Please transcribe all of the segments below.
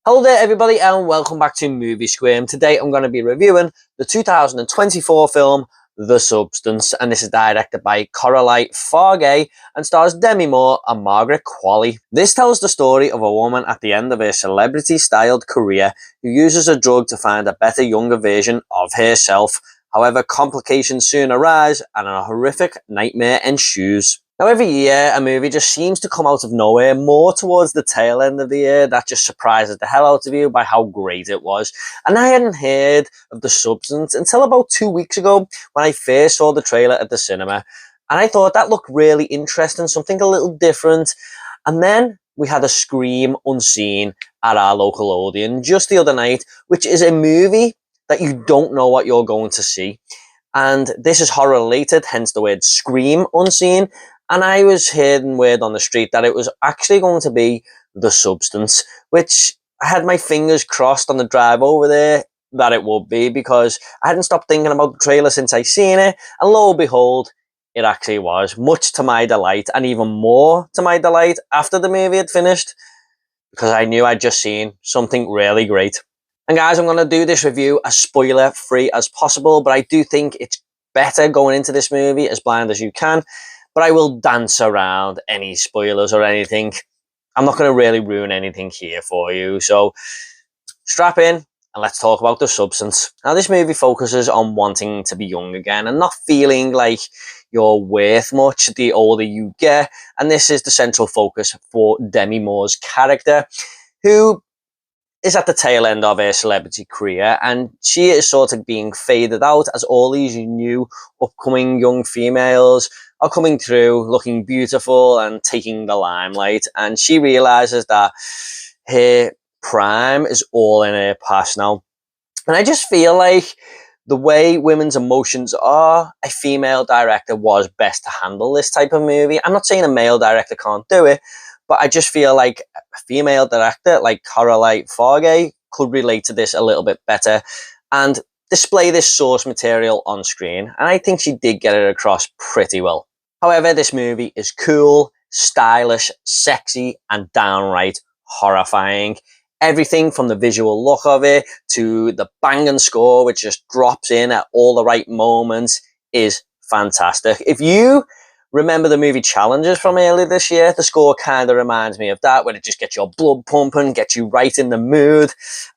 Hello there everybody and welcome back to Movie Squirm. Today I'm going to be reviewing the 2024 film The Substance, and this is directed by Coralie Farge and stars Demi Moore and Margaret Qualley. This tells the story of a woman at the end of her celebrity-styled career who uses a drug to find a better, younger version of herself. However, complications soon arise and a horrific nightmare ensues. Now, every year, a movie just seems to come out of nowhere, more towards the tail end of the year, that just surprises the hell out of you by how great it was. And I hadn't heard of The Substance until about 2 weeks ago when I first saw the trailer at the cinema. And I thought that looked really interesting, something a little different. And then we had a Scream Unseen at our local Odeon just the other night, which is a movie that you don't know what you're going to see. And this is horror related, hence the word Scream Unseen. And I was hearing word on the street that it was actually going to be The Substance, which I had my fingers crossed on the drive over there that it would be, because I hadn't stopped thinking about the trailer since I seen it. And lo and behold, it actually was, much to my delight, and even more to my delight after the movie had finished, because I knew I'd just seen something really great. And guys, I'm going to do this review as spoiler free as possible, but I do think it's better going into this movie as blind as you can. But I will dance around any spoilers or anything. I'm not going to really ruin anything here for you. So strap in and let's talk about The Substance. Now, this movie focuses on wanting to be young again and not feeling like you're worth much the older you get. And this is the central focus for Demi Moore's character, who is at the tail end of her celebrity career, and she is sort of being faded out as all these new upcoming young females are coming through looking beautiful and taking the limelight, and she realizes that her prime is all in her past now. And I just feel like the way women's emotions are, a female director was best to handle this type of movie. I'm not saying a male director can't do it, but I just feel like a female director like Coralie Farge could relate to this a little bit better and display this source material on screen. And I think she did get it across pretty well. However, this movie is cool, stylish, sexy, and downright horrifying. Everything from the visual look of it to the banging score, which just drops in at all the right moments, is fantastic. If you remember the movie Challenges from earlier this year, the score kind of reminds me of that, where it just gets your blood pumping, gets you right in the mood,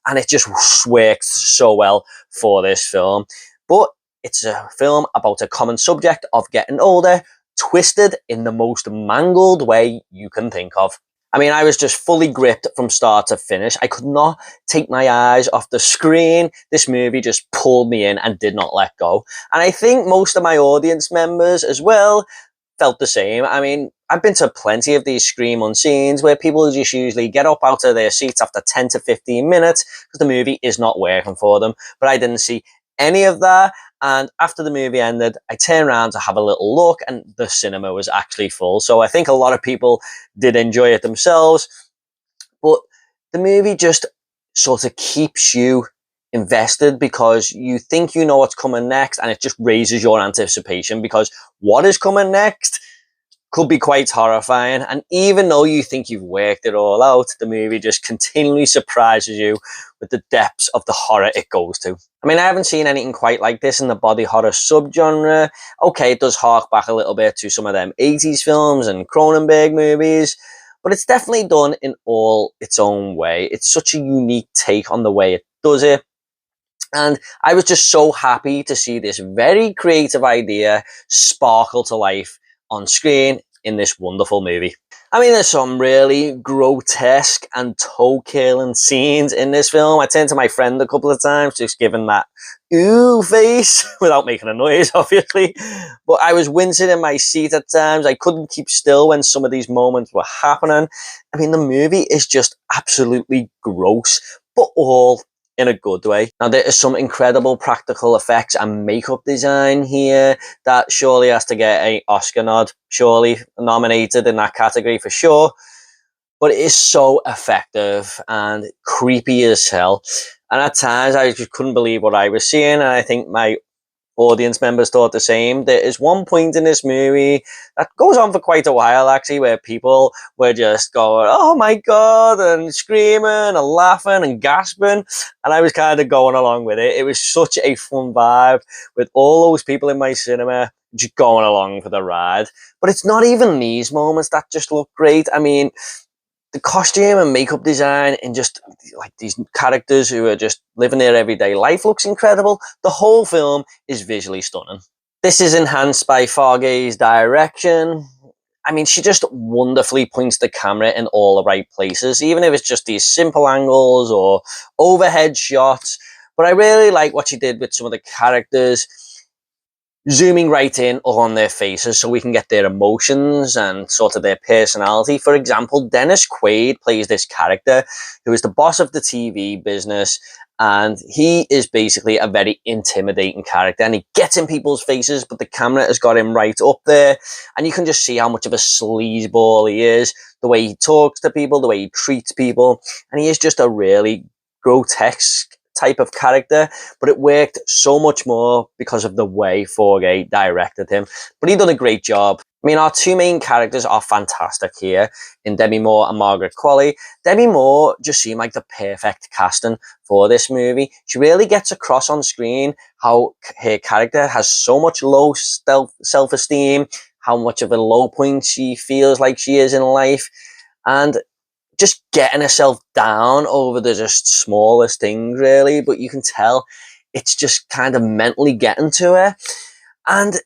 and it just works so well for this film. But it's a film about a common subject of getting older, twisted in the most mangled way you can think of. I mean, I was just fully gripped from start to finish. I could not take my eyes off the screen. This movie just pulled me in and did not let go. And I think most of my audience members as well felt the same. I mean, I've been to plenty of these Scream Unseens where people just usually get up out of their seats after 10 to 15 minutes because the movie is not working for them. But I didn't see any of that. And after the movie ended, I turned around to have a little look and the cinema was actually full. So I think a lot of people did enjoy it themselves. But the movie just sort of keeps you invested because you think you know what's coming next, and it just raises your anticipation because what is coming next could be quite horrifying. And even though you think you've worked it all out, the movie just continually surprises you with the depths of the horror it goes to. I mean, I haven't seen anything quite like this in the body horror subgenre. Okay, it does hark back a little bit to some of them 80s films and Cronenberg movies, but it's definitely done in all its own way. It's such a unique take on the way it does it. And I was just so happy to see this very creative idea sparkle to life on screen in this wonderful movie. I mean, there's some really grotesque and toe-curling scenes in this film. I turned to my friend a couple of times, just giving that ooh face without making a noise, obviously. But I was wincing in my seat at times. I couldn't keep still when some of these moments were happening. I mean, the movie is just absolutely gross, but all in a good way. Now, there is some incredible practical effects and makeup design here that surely has to get an Oscar nod, surely nominated in that category for sure. But it is so effective and creepy as hell. And at times, I just couldn't believe what I was seeing. And I think my audience members thought the same. There is one point in this movie that goes on for quite a while, actually, where people were just going, oh my God, and screaming and laughing and gasping. And I was kind of going along with it. It was such a fun vibe with all those people in my cinema just going along for the ride. But it's not even these moments that just look great. I mean, the costume and makeup design and just like these characters who are just living their everyday life looks incredible. The whole film is visually stunning. This is enhanced by Fargay's direction. I mean, she just wonderfully points the camera in all the right places, even if it's just these simple angles or overhead shots. But I really like what she did with some of the characters, zooming right in on their faces so we can get their emotions and sort of their personality. For example, Dennis Quaid plays this character who is the boss of the TV business, and he is basically a very intimidating character, and he gets in people's faces, but the camera has got him right up there, and you can just see how much of a sleazeball he is, the way he talks to people, the way he treats people, and he is just a really grotesque type of character, but it worked so much more because of the way Forgay directed him. But he done a great job. I mean, our two main characters are fantastic here in Demi Moore and Margaret Qualley. Demi Moore just seemed like the perfect casting for this movie. She really gets across on screen how her character has so much low self-esteem, how much of a low point she feels like she is in life, and just getting herself down over the just smallest things, really. But you can tell it's just kind of mentally getting to her. And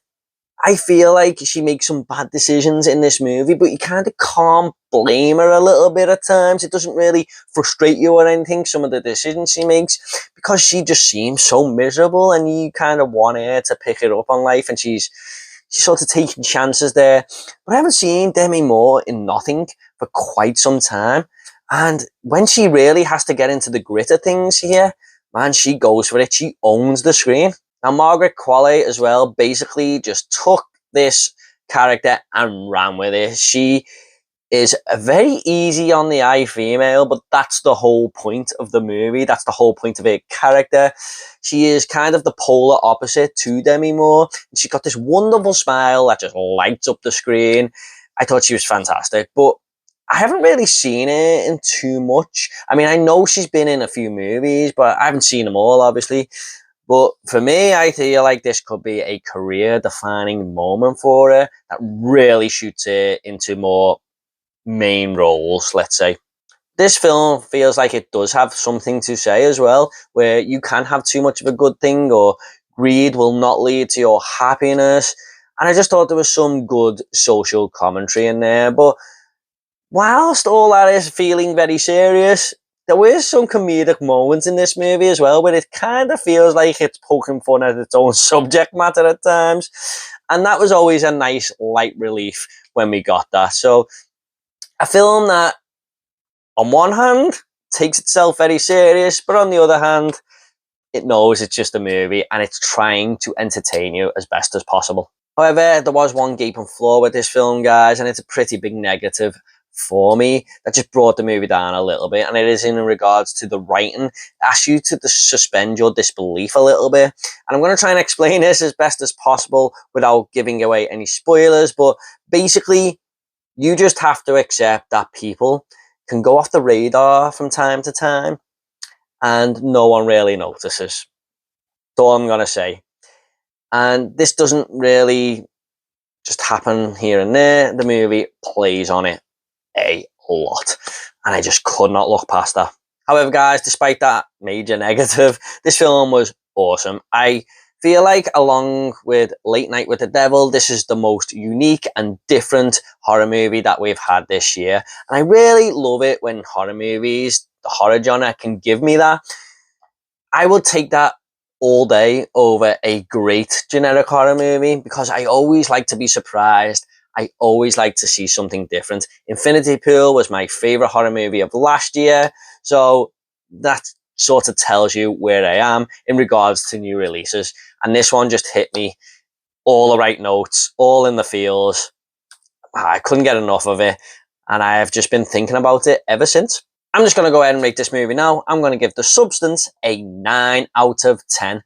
I feel like she makes some bad decisions in this movie, but you kind of can't blame her a little bit at times. It doesn't really frustrate you or anything, some of the decisions she makes, because she just seems so miserable, and you kind of want her to pick it up on life, and she's sort of taking chances there. But I haven't seen Demi Moore in nothing for quite some time. And when she really has to get into the grit of things here, man, she goes for it. She owns the screen. Now, Margaret Qualley as well basically just took this character and ran with it. She is a very easy on the eye female, but that's the whole point of the movie. That's the whole point of her character. She is kind of the polar opposite to Demi Moore. She's got this wonderful smile that just lights up the screen. I thought she was fantastic, but I haven't really seen her in too much. I mean, I know she's been in a few movies, but I haven't seen them all, obviously. But for me, I feel like this could be a career-defining moment for her that really shoots her into more main roles, let's say. This film feels like it does have something to say as well, where you can have too much of a good thing, or greed will not lead to your happiness. And I just thought there was some good social commentary in there. But whilst all that is feeling very serious, there were some comedic moments in this movie as well, where it kind of feels like it's poking fun at its own subject matter at times. And that was always a nice light relief when we got that. So a film that, on one hand, takes itself very serious, but on the other hand, it knows it's just a movie and it's trying to entertain you as best as possible. However, there was one gaping flaw with this film, guys, and it's a pretty big negative for me that just brought the movie down a little bit, and it is in regards to the writing. It asks you to suspend your disbelief a little bit, and I'm going to try and explain this as best as possible without giving away any spoilers. But basically, you just have to accept that people can go off the radar from time to time and no one really notices. That's all I'm going to say. And this doesn't really just happen here and there. The movie plays on it a lot, and I just could not look past that. However, guys, despite that major negative, this film was awesome. I feel like, along with Late Night with the Devil, this is the most unique and different horror movie that we've had this year. And I really love it when horror movies, the horror genre, can give me that. I will take that all day over a great generic horror movie, because I always like to be surprised. I always like to see something different. Infinity Pool was my favorite horror movie of last year, so that sort of tells you where I am in regards to new releases. And this one just hit me all the right notes, all in the feels. I couldn't get enough of it, and I have just been thinking about it ever since. I'm just going to go ahead and rate this movie now. I'm going to give The Substance a 9 out of 10.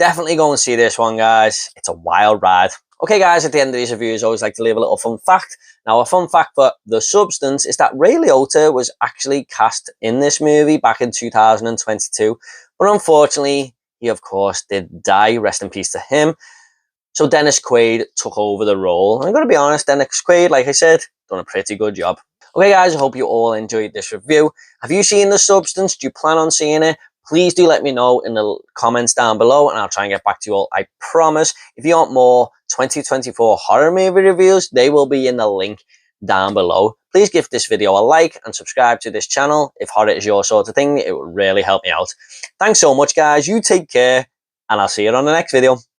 Definitely go and see this one, guys. It's a wild ride. Okay, guys, at the end of these reviews, I always like to leave a little fun fact. Now, a fun fact for The Substance is that Ray Liotta was actually cast in this movie back in 2022. But unfortunately, he, of course, did die. Rest in peace to him. So Dennis Quaid took over the role. And I'm going to be honest, Dennis Quaid, like I said, done a pretty good job. Okay, guys, I hope you all enjoyed this review. Have you seen The Substance? Do you plan on seeing it? Please do let me know in the comments down below, and I'll try and get back to you all, I promise. If you want more 2024 horror movie reviews, they will be in the link down below. Please give this video a like and subscribe to this channel. If horror is your sort of thing, it would really help me out. Thanks so much, guys. You take care, and I'll see you on the next video.